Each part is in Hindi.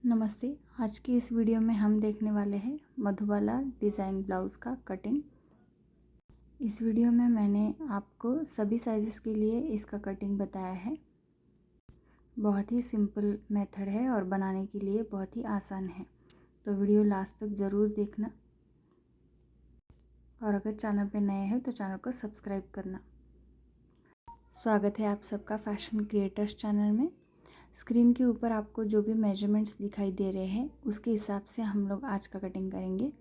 नमस्ते। आज की इस वीडियो में हम देखने वाले हैं मधुबाला डिज़ाइन ब्लाउज़ का कटिंग। इस वीडियो में मैंने आपको सभी साइज़ेस के लिए इसका कटिंग बताया है। बहुत ही सिंपल मेथड है और बनाने के लिए बहुत ही आसान है, तो वीडियो लास्ट तक ज़रूर देखना। और अगर चैनल पे नए हैं तो चैनल को सब्सक्राइब करना। स्वागत है आप सबका फैशन क्रिएटर्स चैनल में। स्क्रीन के ऊपर आपको जो भी मेजरमेंट्स दिखाई दे रहे हैं उसके हिसाब से हम लोग आज का कटिंग करेंगे।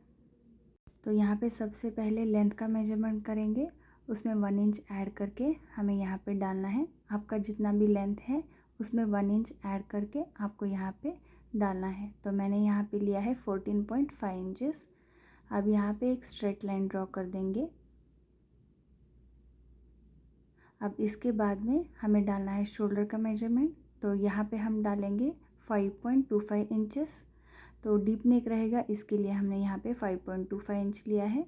तो यहाँ पे सबसे पहले लेंथ का मेजरमेंट करेंगे, उसमें 1 इंच ऐड करके हमें यहाँ पे डालना है। आपका जितना भी लेंथ है उसमें 1 इंच ऐड करके आपको यहाँ पे डालना है। तो मैंने यहाँ पे लिया है 14.5 इंचेस। अब यहाँ पे एक स्ट्रेट लाइन ड्रॉ कर देंगे। अब इसके बाद में हमें डालना है शोल्डर का मेजरमेंट। तो यहाँ पे हम डालेंगे 5.25 इंचेस। तो डीप नेक रहेगा, इसके लिए हमने यहाँ पे 5.25 इंच लिया है।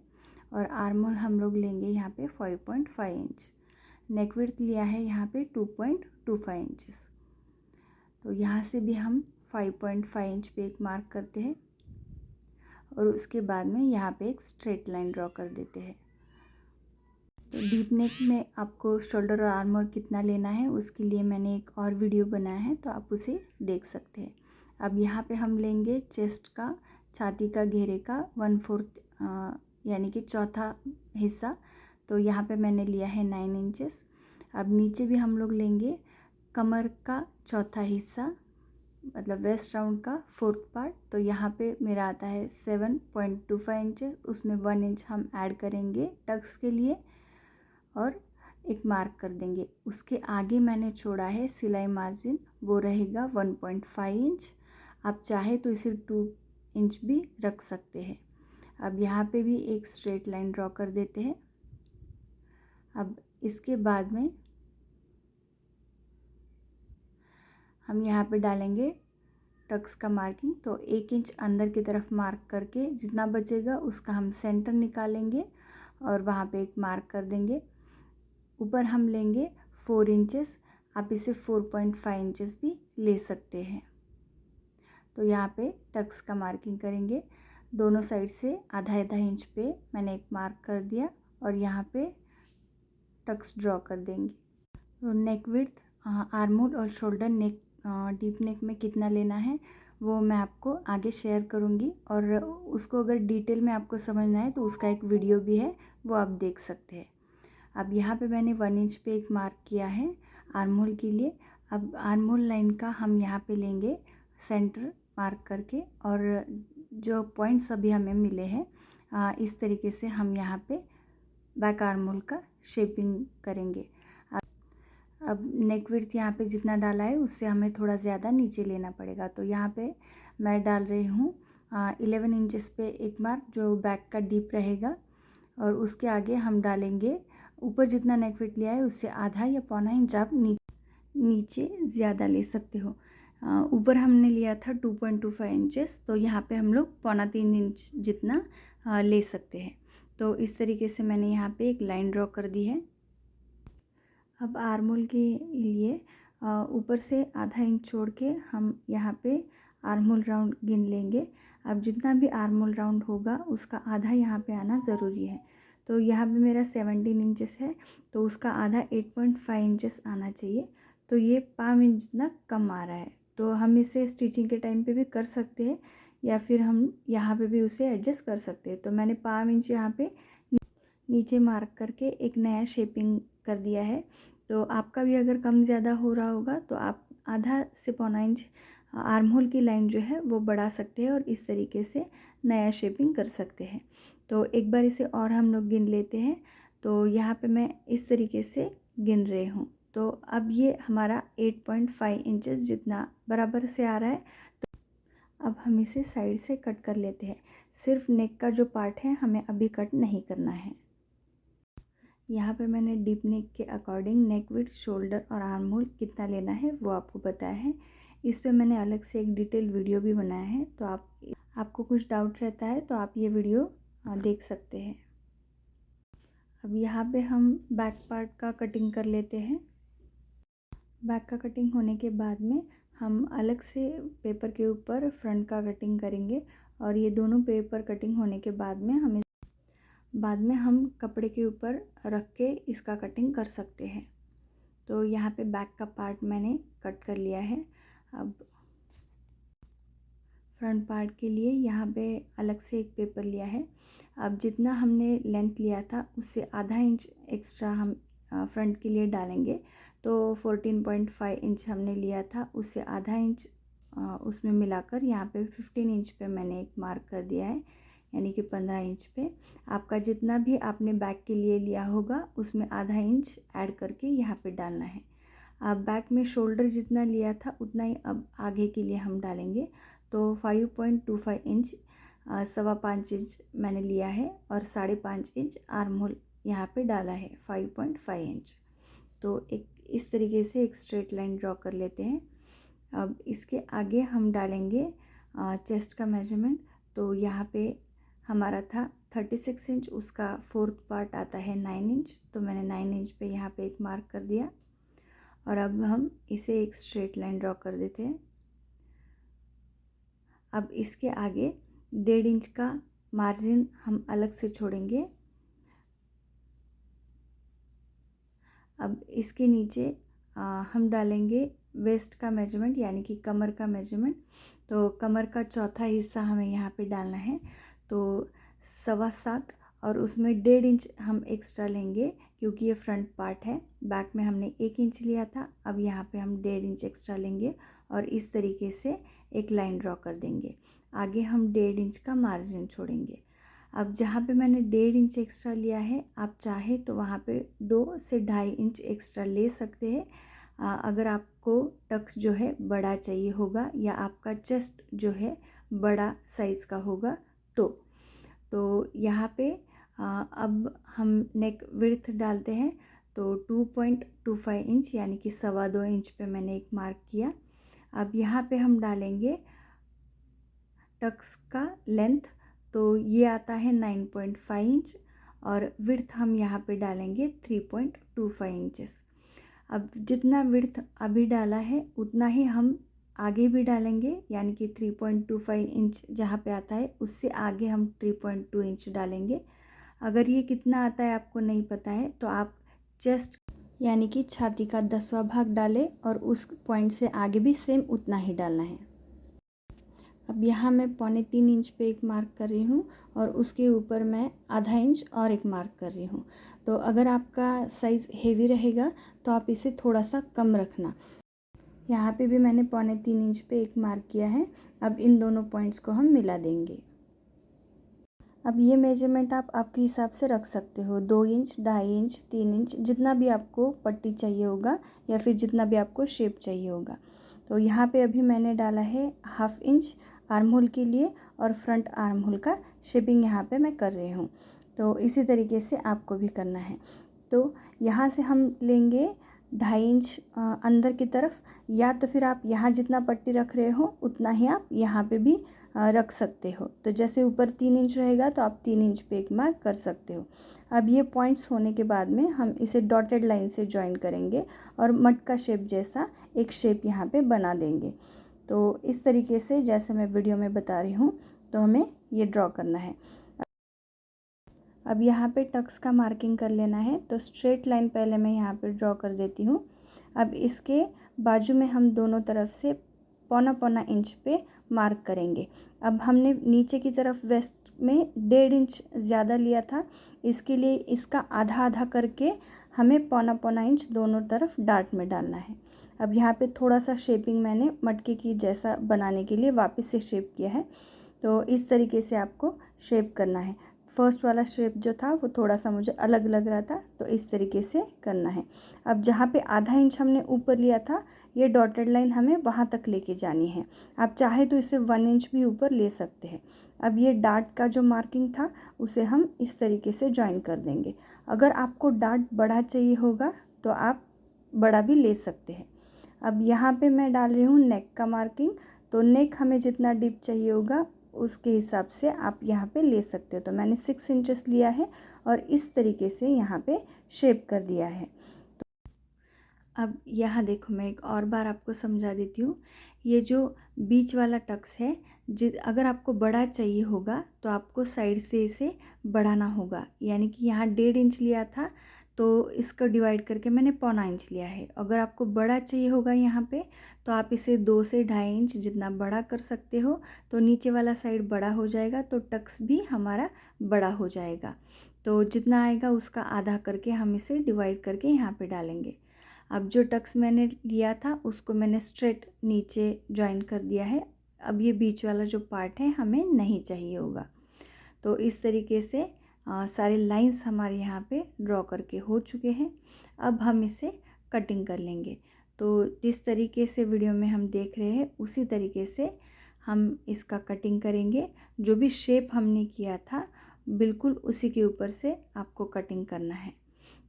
और आर्म होल हम लोग लेंगे यहाँ पे 5.5 इंच। नेक विड्थ लिया है यहाँ पे 2.25 इंचेस। तो यहाँ से भी हम 5.5 इंच पे एक मार्क करते हैं और उसके बाद में यहाँ पे एक स्ट्रेट लाइन ड्रॉ कर देते हैं। तो डीप नेक में आपको शोल्डर और आर्म होल कितना लेना है उसके लिए मैंने एक और वीडियो बनाया है, तो आप उसे देख सकते हैं। अब यहाँ पे हम लेंगे चेस्ट का, छाती का घेरे का 1/4 यानी कि चौथा हिस्सा। तो यहाँ पे मैंने लिया है 9 इंचेस। अब नीचे भी हम लोग लेंगे कमर का चौथा हिस्सा, मतलब वेस्ट राउंड का 4th पार्ट। तो यहाँ पे मेरा आता है 7.25 इंचेस। उसमें 1 इंच हम ऐड करेंगे टक्स के लिए और एक मार्क कर देंगे। उसके आगे मैंने छोड़ा है सिलाई मार्जिन, वो रहेगा 1.5 इंच। आप चाहे तो इसे 2 इंच भी रख सकते हैं। अब यहाँ पे भी एक स्ट्रेट लाइन ड्रॉ कर देते हैं। अब इसके बाद में हम यहाँ पे डालेंगे टक्स का मार्किंग। तो 1 इंच अंदर की तरफ मार्क करके जितना बचेगा उसका हम सेंटर निकालेंगे और वहाँ पे एक मार्क कर देंगे। ऊपर हम लेंगे 4 इंचेस। आप इसे 4.5 इंचेस भी ले सकते हैं। तो यहाँ पे टक्स का मार्किंग करेंगे। दोनों साइड से आधा आधा इंच पे मैंने एक मार्क कर दिया और यहाँ पे टक्स ड्रॉ कर देंगे। तो नेक विड्थ, आर्म होल और शोल्डर नेक, डीप नेक में कितना लेना है वो मैं आपको आगे शेयर करूँगी। और उसको अगर डिटेल में आपको समझना है तो उसका एक वीडियो भी है, वो आप देख सकते हैं। अब यहाँ पे मैंने 1 इंच पे एक मार्क किया है आर्म होल के लिए। अब आर्म होल लाइन का हम यहाँ पे लेंगे सेंटर मार्क करके, और जो पॉइंट्स अभी हमें मिले हैं इस तरीके से हम यहाँ पे बैक आर्म होल का शेपिंग करेंगे। अब नेक विड्थ यहाँ पे जितना डाला है उससे हमें थोड़ा ज़्यादा नीचे लेना पड़ेगा। तो यहाँ पे मैं डाल रही हूँ 11 इंचेस पे एक मार्क, जो बैक का डीप रहेगा। और उसके आगे हम डालेंगे, ऊपर जितना नेक विड्थ लिया है उससे आधा या पौना इंच आप नीचे ज़्यादा ले सकते हो। ऊपर हमने लिया था 2.25 इंचेस, तो यहाँ पे हम लोग 3.25 इंच जितना ले सकते हैं। तो इस तरीके से मैंने यहाँ पे एक लाइन ड्रॉ कर दी है। अब आर्म होल के लिए ऊपर से आधा इंच छोड़ के हम यहाँ पे आर्म होल राउंड गिन लेंगे। अब जितना भी आर्म होल राउंड होगा उसका आधा यहाँ पे आना ज़रूरी है। तो यहाँ पे मेरा 17 इंचेस है, तो उसका आधा 8.5 इंचेस आना चाहिए। तो ये 5 इंच जितना कम आ रहा है। तो हम इसे स्टिचिंग के टाइम पे भी कर सकते हैं या फिर हम यहाँ पे भी उसे एडजस्ट कर सकते हैं। तो मैंने 5 इंच यहाँ पे नीचे मार्क करके एक नया शेपिंग कर दिया है। तो आपका भी अगर कम ज़्यादा हो रहा होगा तो आप आधा से पौना इंच आर्म होल की लाइन जो है वो बढ़ा सकते हैं और इस तरीके से नया शेपिंग कर सकते हैं। तो एक बार इसे और हम लोग गिन लेते हैं। तो यहाँ पे मैं इस तरीके से गिन रही हूँ। तो अब ये हमारा 8.5 इंचेस जितना बराबर से आ रहा है। तो अब हम इसे साइड से कट कर लेते हैं। सिर्फ नेक का जो पार्ट है हमें अभी कट नहीं करना है। यहाँ पे मैंने डीप नेक के अकॉर्डिंग नेक विड्थ, शोल्डर और आर्म होल कितना लेना है वो आपको बताया है। इस पे मैंने अलग से एक डिटेल वीडियो भी बनाया है। तो आपको कुछ डाउट रहता है तो आप ये वीडियो देख सकते हैं। अब यहाँ पे हम बैक पार्ट का कटिंग कर लेते हैं। बैक का कटिंग होने के बाद में हम अलग से पेपर के ऊपर फ्रंट का कटिंग करेंगे और ये दोनों पेपर कटिंग होने के बाद में हम कपड़े के ऊपर रख के इसका कटिंग कर सकते हैं। तो यहाँ पे बैक का पार्ट मैंने कट कर लिया है। अब फ्रंट पार्ट के लिए यहाँ पे अलग से एक पेपर लिया है। अब जितना हमने लेंथ लिया था उससे आधा इंच एक्स्ट्रा हम फ्रंट के लिए डालेंगे। तो 14.5 इंच हमने लिया था, उससे आधा इंच उसमें मिलाकर यहाँ पे 15 इंच पे मैंने एक मार्क कर दिया है, यानी कि 15 इंच पे। आपका जितना भी आपने बैक के लिए लिया होगा उसमें आधा इंच ऐड करके यहाँ पे डालना है। अब बैक में शोल्डर जितना लिया था उतना ही अब आगे के लिए हम डालेंगे। तो 5.25 इंच 5.25 इंच मैंने लिया है और 5.5 इंच आर्म होल यहाँ पे डाला है 5.5 इंच। तो एक इस तरीके से एक स्ट्रेट लाइन ड्रॉ कर लेते हैं। अब इसके आगे हम डालेंगे चेस्ट का मेजरमेंट। तो यहाँ पे हमारा था 36 इंच, उसका फोर्थ पार्ट आता है 9 इंच। तो मैंने 9 इंच पे यहाँ पे एक मार्क कर दिया और अब हम इसे एक स्ट्रेट लाइन ड्रॉ कर देते हैं। अब इसके आगे 1.5 इंच का मार्जिन हम अलग से छोड़ेंगे। अब इसके नीचे हम डालेंगे वेस्ट का मेजरमेंट, यानी कि कमर का मेजरमेंट। तो कमर का चौथा हिस्सा हमें यहाँ पे डालना है। तो 7.25 और उसमें 1.5 इंच हम एक्स्ट्रा लेंगे क्योंकि ये फ्रंट पार्ट है। बैक में हमने 1 इंच लिया था, अब यहाँ पे हम 1.5 इंच एक्स्ट्रा लेंगे और इस तरीके से एक लाइन ड्रॉ कर देंगे। आगे हम 1.5 इंच का मार्जिन छोड़ेंगे। अब जहाँ पे मैंने 1.5 इंच एक्स्ट्रा लिया है, आप चाहे तो वहाँ पे 2 से 2.5 इंच एक्स्ट्रा ले सकते हैं। अगर आपको टक्स जो है बड़ा चाहिए होगा या आपका चेस्ट जो है बड़ा साइज़ का होगा तो यहाँ पे अब हम नेक विड्थ डालते हैं। तो 2.25 इंच यानी कि 2.25 इंच पे मैंने एक मार्क किया। अब यहाँ पे हम डालेंगे टक्स का लेंथ। तो ये आता है 9.5 इंच और विड्थ हम यहाँ पे डालेंगे 3.25 इंचेस। अब जितना विड्थ अभी डाला है उतना ही हम आगे भी डालेंगे, यानी कि 3.25 इंच जहाँ पे आता है उससे आगे हम 3.2 इंच डालेंगे। अगर ये कितना आता है आपको नहीं पता है तो आप चेस्ट यानी कि छाती का 10वां भाग डालें और उस पॉइंट से आगे भी सेम उतना ही डालना है। अब यहाँ मैं 3.25 इंच पे एक मार्क कर रही हूँ और उसके ऊपर मैं आधा इंच और एक मार्क कर रही हूँ। तो अगर आपका साइज़ हेवी रहेगा तो आप इसे थोड़ा सा कम रखना। यहाँ पे भी मैंने 3.25 इंच पे एक मार्क किया है। अब इन दोनों पॉइंट्स को हम मिला देंगे। अब ये मेजरमेंट आप आपके हिसाब से रख सकते हो, 2 इंच, 2.5 इंच, 3 इंच, जितना भी आपको पट्टी चाहिए होगा या फिर जितना भी आपको शेप चाहिए होगा। तो यहाँ पे अभी मैंने डाला है 1/2 इंच आर्म होल के लिए और फ्रंट आर्म होल का शेपिंग यहाँ पे मैं कर रही हूँ। तो इसी तरीके से आपको भी करना है। तो यहाँ से हम लेंगे 2.5 इंच अंदर की तरफ, या तो फिर आप यहाँ जितना पट्टी रख रहे हो उतना ही आप यहाँ पे भी रख सकते हो। तो जैसे ऊपर 3 इंच रहेगा तो आप 3 इंच पे एक मार्क कर सकते हो। अब ये पॉइंट्स होने के बाद में हम इसे डॉटेड लाइन से जॉइन करेंगे और मटका शेप जैसा एक शेप यहाँ पे बना देंगे। तो इस तरीके से जैसे मैं वीडियो में बता रही हूँ तो हमें ये ड्रॉ करना है। अब यहाँ पे टक्स का मार्किंग कर लेना है। तो स्ट्रेट लाइन पहले मैं यहाँ पे ड्रॉ कर देती हूँ। अब इसके बाजू में हम दोनों तरफ से 1.25 इंच पे मार्क करेंगे। अब हमने नीचे की तरफ वेस्ट में 1.5 इंच ज़्यादा लिया था, इसके लिए इसका आधा आधा करके हमें 1.25 इंच दोनों तरफ डार्ट में डालना है। अब यहाँ पे थोड़ा सा शेपिंग मैंने मटके की जैसा बनाने के लिए वापस से शेप किया है। तो इस तरीके से आपको शेप करना है। फर्स्ट वाला शेप जो था वो थोड़ा सा मुझे अलग लग रहा था, तो इस तरीके से करना है। अब जहाँ पे आधा इंच हमने ऊपर लिया था, ये डॉटेड लाइन हमें वहाँ तक लेके जानी है। आप चाहे तो इसे 1 इंच भी ऊपर ले सकते हैं। अब ये डार्ट का जो मार्किंग था उसे हम इस तरीके से जॉइन कर देंगे। अगर आपको डार्ट बड़ा चाहिए होगा तो आप बड़ा भी ले सकते हैं। अब यहाँ पे मैं डाल रही हूँ नेक का मार्किंग। तो नेक हमें जितना डीप चाहिए होगा उसके हिसाब से आप यहाँ पे ले सकते हो। तो मैंने 6 इंचेस लिया है और इस तरीके से यहाँ पे शेप कर दिया है। तो अब यहाँ देखो, मैं एक और बार आपको समझा देती हूँ। ये जो बीच वाला टक्स है, अगर आपको बड़ा चाहिए होगा तो आपको साइड से इसे बढ़ाना होगा। यानी कि यहाँ 1.5 इंच लिया था तो इसको डिवाइड करके मैंने 1.25 इंच लिया है। अगर आपको बड़ा चाहिए होगा यहाँ पे तो आप इसे 2 से 2.5 इंच जितना बड़ा कर सकते हो, तो नीचे वाला साइड बड़ा हो जाएगा तो टक्स भी हमारा बड़ा हो जाएगा। तो जितना आएगा उसका आधा करके हम इसे डिवाइड करके यहाँ पे डालेंगे। अब जो टक्स मैंने लिया था उसको मैंने स्ट्रेट नीचे जॉइन कर दिया है। अब ये बीच वाला जो पार्ट है हमें नहीं चाहिए होगा। तो इस तरीके से सारे लाइंस हमारे यहाँ पे ड्रॉ करके हो चुके हैं। अब हम इसे कटिंग कर लेंगे। तो जिस तरीके से वीडियो में हम देख रहे हैं उसी तरीके से हम इसका कटिंग करेंगे। जो भी शेप हमने किया था बिल्कुल उसी के ऊपर से आपको कटिंग करना है।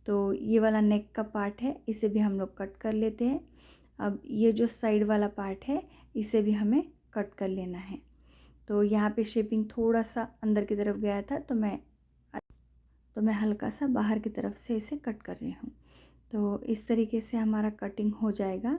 तो ये वाला नेक का पार्ट है, इसे भी हम लोग कट कर लेते हैं। अब ये जो साइड वाला पार्ट है इसे भी हमें कट कर लेना है। तो यहाँ पे शेपिंग थोड़ा सा अंदर की तरफ गया था तो मैं हल्का सा बाहर की तरफ से इसे कट कर रही हूँ। तो इस तरीके से हमारा कटिंग हो जाएगा।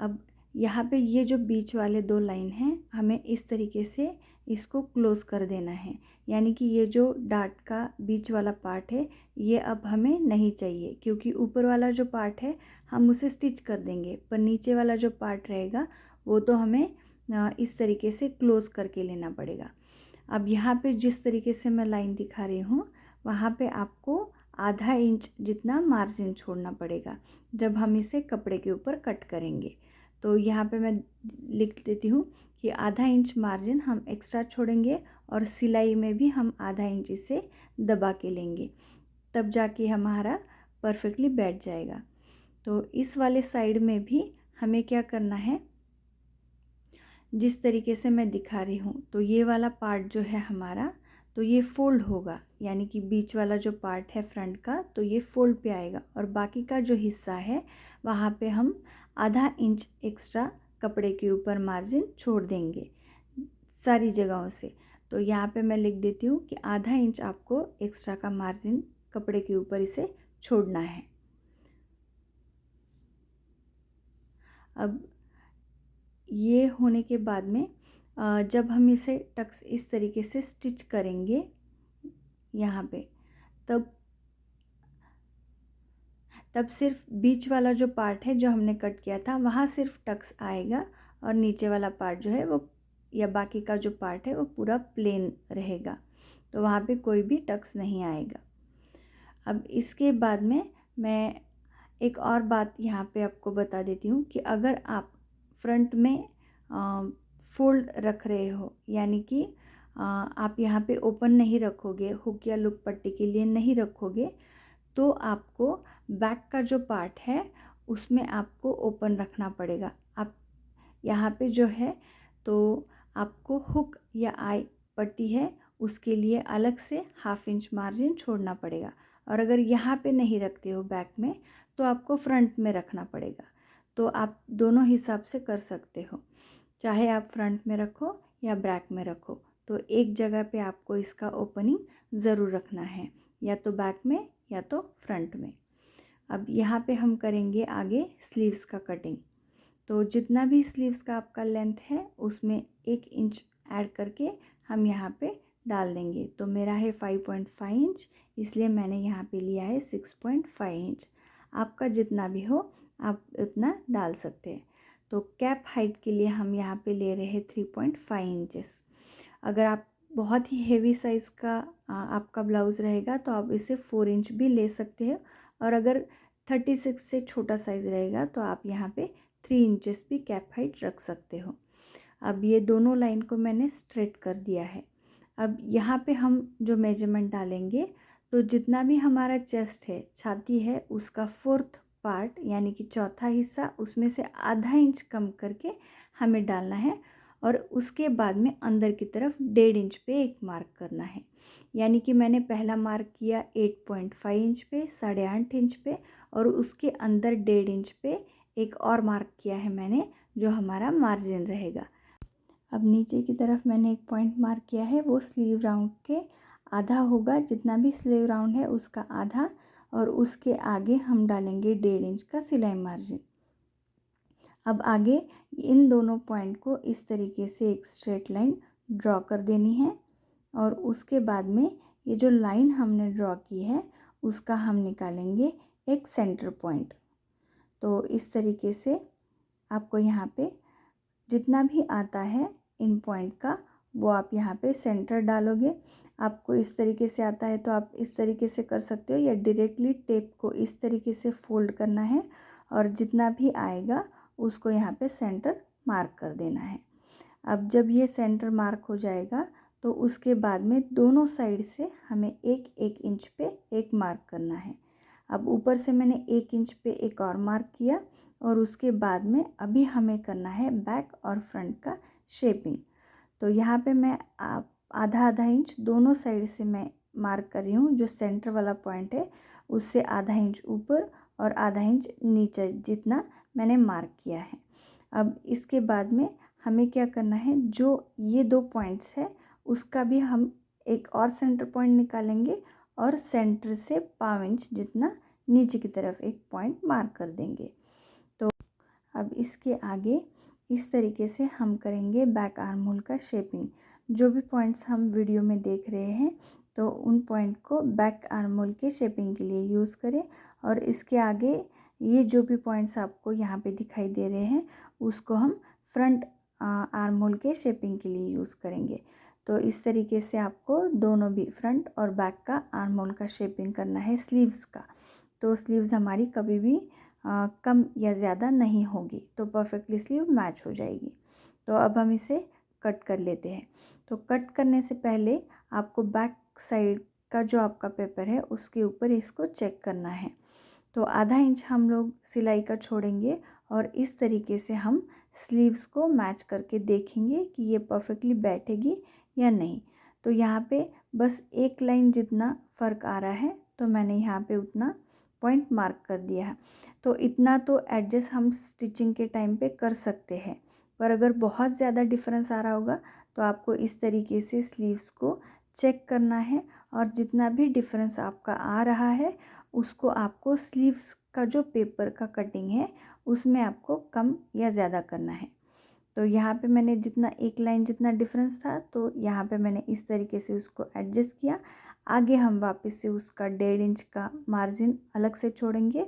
अब यहाँ पे ये जो बीच वाले 2 लाइन हैं हमें इस तरीके से इसको क्लोज़ कर देना है। यानी कि ये जो डार्ट का बीच वाला पार्ट है ये अब हमें नहीं चाहिए, क्योंकि ऊपर वाला जो पार्ट है हम उसे स्टिच कर देंगे, पर नीचे वाला जो पार्ट रहेगा वो तो हमें इस तरीके से क्लोज़ करके लेना पड़ेगा। अब यहाँ पे जिस तरीके से मैं लाइन दिखा रही हूँ वहाँ पे आपको आधा इंच जितना मार्जिन छोड़ना पड़ेगा जब हम इसे कपड़े के ऊपर कट करेंगे। तो यहाँ पे मैं लिख देती हूँ कि आधा इंच मार्जिन हम एक्स्ट्रा छोड़ेंगे और सिलाई में भी हम आधा इंच इसे दबा के लेंगे, तब जाके हमारा परफेक्टली बैठ जाएगा। तो इस वाले साइड में भी हमें क्या करना है, जिस तरीके से मैं दिखा रही हूँ तो ये वाला पार्ट जो है हमारा तो ये फोल्ड होगा। यानी कि बीच वाला जो पार्ट है फ्रंट का तो ये फोल्ड पे आएगा और बाकी का जो हिस्सा है वहाँ पे हम आधा इंच एक्स्ट्रा कपड़े के ऊपर मार्जिन छोड़ देंगे सारी जगहों से। तो यहाँ पे मैं लिख देती हूँ कि आधा इंच आपको एक्स्ट्रा का मार्जिन कपड़े के ऊपर इसे छोड़ना है। अब ये होने के बाद में जब हम इसे टक्स इस तरीके से स्टिच करेंगे यहाँ पे, तब सिर्फ बीच वाला जो पार्ट है जो हमने कट किया था वहाँ सिर्फ टक्स आएगा और नीचे वाला पार्ट जो है वो या बाकी का जो पार्ट है वो पूरा प्लेन रहेगा। तो वहाँ पे कोई भी टक्स नहीं आएगा। अब इसके बाद में मैं एक और बात यहाँ पे आपको बता देती हूँ कि अगर आप फ्रंट में फोल्ड रख रहे हो, यानी कि आप यहाँ पे ओपन नहीं रखोगे, हुक या लुक पट्टी के लिए नहीं रखोगे, तो आपको बैक का जो पार्ट है उसमें आपको ओपन रखना पड़ेगा। आप यहाँ पे जो है तो आपको हुक या आई पट्टी है उसके लिए अलग से ½ इंच मार्जिन छोड़ना पड़ेगा। और अगर यहाँ पे नहीं रखते हो बैक में तो आपको फ्रंट में रखना पड़ेगा। तो आप दोनों हिसाब से कर सकते हो, चाहे आप फ्रंट में रखो या बैक में रखो, तो एक जगह पे आपको इसका ओपनिंग ज़रूर रखना है, या तो बैक में या तो फ्रंट में। अब यहाँ पे हम करेंगे आगे स्लीव्स का कटिंग। तो जितना भी स्लीव्स का आपका लेंथ है उसमें 1 इंच ऐड करके हम यहाँ पे डाल देंगे। तो मेरा है 5.5 इंच, इसलिए मैंने यहाँ पे लिया है 6.5 इंच। आपका जितना भी हो आप उतना डाल सकते हैं। तो कैप हाइट के लिए हम यहाँ पे ले रहे हैं 3.5 इंचेस। अगर आप बहुत ही हेवी साइज़ का आपका ब्लाउज़ रहेगा तो आप इसे 4 इंच भी ले सकते हैं, और अगर 36 से छोटा साइज़ रहेगा तो आप यहाँ पे 3 इंचेस भी कैप हाइट रख सकते हो। अब ये दोनों लाइन को मैंने स्ट्रेट कर दिया है। अब यहाँ पे हम जो मेजरमेंट डालेंगे तो जितना भी हमारा चेस्ट है, छाती है, उसका 4th पार्ट यानी कि चौथा हिस्सा उसमें से ½ इंच कम करके हमें डालना है, और उसके बाद में अंदर की तरफ 1.5 इंच पे एक मार्क करना है। यानी कि मैंने पहला मार्क किया 8.5 इंच पे, 8.5 इंच पे, और उसके अंदर 1.5 इंच पे एक और मार्क किया है मैंने, जो हमारा मार्जिन रहेगा। अब नीचे की तरफ मैंने एक पॉइंट मार्क किया है, वो स्लीव राउंड के आधा होगा, जितना भी स्लीव राउंड है उसका आधा, और उसके आगे हम डालेंगे 1.5 इंच का सिलाई मार्जिन। अब आगे इन दोनों पॉइंट को इस तरीके से एक स्ट्रेट लाइन ड्रॉ कर देनी है और उसके बाद में ये जो लाइन हमने ड्रॉ की है उसका हम निकालेंगे एक सेंटर पॉइंट। तो इस तरीके से आपको यहाँ पे जितना भी आता है इन पॉइंट का वो आप यहाँ पे सेंटर डालोगे। आपको इस तरीके से आता है तो आप इस तरीके से कर सकते हो या डायरेक्टली टेप को इस तरीके से फोल्ड करना है और जितना भी आएगा उसको यहाँ पे सेंटर मार्क कर देना है। अब जब ये सेंटर मार्क हो जाएगा तो उसके बाद में दोनों साइड से हमें एक एक इंच पे एक मार्क करना है। अब ऊपर से मैंने 1 इंच पे एक और मार्क किया और उसके बाद में अभी हमें करना है बैक और फ्रंट का शेपिंग। तो यहाँ पे मैं आधा आधा इंच दोनों साइड से मैं मार्क कर रही हूँ। जो सेंटर वाला पॉइंट है उससे आधा इंच ऊपर और आधा इंच नीचे जितना मैंने मार्क किया है। अब इसके बाद में हमें क्या करना है, जो ये 2 पॉइंट्स है उसका भी हम एक और सेंटर पॉइंट निकालेंगे और सेंटर से 1/4 इंच जितना नीचे की तरफ एक पॉइंट मार्क कर देंगे। तो अब इसके आगे इस तरीके से हम करेंगे बैक आर्म होल का शेपिंग। जो भी पॉइंट्स हम वीडियो में देख रहे हैं तो उन पॉइंट को बैक आर्म होल के शेपिंग के लिए यूज़ करें और इसके आगे ये जो भी पॉइंट्स आपको यहाँ पे दिखाई दे रहे हैं उसको हम फ्रंट आर्म होल के शेपिंग के लिए यूज़ करेंगे। तो इस तरीके से आपको दोनों भी फ्रंट और बैक का आर्म होल का शेपिंग करना है स्लीव्स का। तो स्लीव्स हमारी कभी भी कम या ज़्यादा नहीं होगी, तो परफेक्टली स्लीव मैच हो जाएगी। तो अब हम इसे कट कर लेते हैं। तो कट करने से पहले आपको बैक साइड का जो आपका पेपर है उसके ऊपर इसको चेक करना है। तो आधा इंच हम लोग सिलाई का छोड़ेंगे और इस तरीके से हम स्लीव्स को मैच करके देखेंगे कि ये परफेक्टली बैठेगी या नहीं। तो यहाँ पे बस एक लाइन जितना फ़र्क आ रहा है तो मैंने यहाँ पे उतना पॉइंट मार्क कर दिया है। तो इतना तो एडजस्ट हम स्टिचिंग के टाइम पे कर सकते हैं, पर अगर बहुत ज़्यादा डिफरेंस आ रहा होगा तो आपको इस तरीके से स्लीव्स को चेक करना है और जितना भी डिफरेंस आपका आ रहा है उसको आपको स्लीव्स का जो पेपर का कटिंग है उसमें आपको कम या ज़्यादा करना है। तो यहाँ पे मैंने जितना एक लाइन जितना डिफरेंस था तो यहाँ पे मैंने इस तरीके से उसको एडजस्ट किया। आगे हम वापस से उसका 1.5 इंच का मार्जिन अलग से छोड़ेंगे।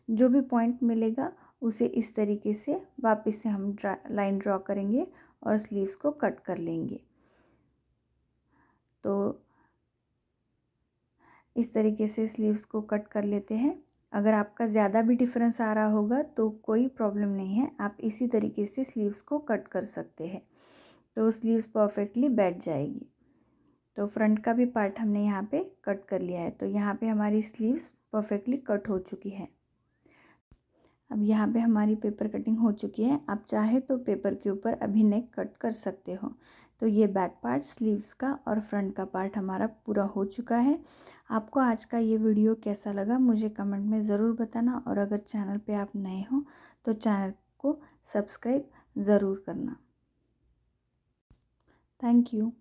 जो भी पॉइंट मिलेगा उसे इस तरीके से वापस से हम लाइन ड्रॉ करेंगे और स्लीव्स को कट कर लेंगे। तो इस तरीके से स्लीव्स को कट कर लेते हैं। अगर आपका ज़्यादा भी डिफरेंस आ रहा होगा तो कोई प्रॉब्लम नहीं है, आप इसी तरीके से स्लीव्स को कट कर सकते हैं। तो स्लीव्स परफेक्टली बैठ जाएगी। तो फ्रंट का भी पार्ट हमने यहाँ पे कट कर लिया है। तो यहाँ पे हमारी स्लीव्स परफेक्टली कट हो चुकी है। अब यहाँ पे हमारी पेपर कटिंग हो चुकी है। आप चाहे तो पेपर के ऊपर अभी नेक कट कर सकते हो। तो ये बैक पार्ट स्लीव्स का और फ्रंट का पार्ट हमारा पूरा हो चुका है। आपको आज का ये वीडियो कैसा लगा मुझे कमेंट में ज़रूर बताना और अगर चैनल पे आप नए हो तो चैनल को सब्सक्राइब ज़रूर करना। Thank you.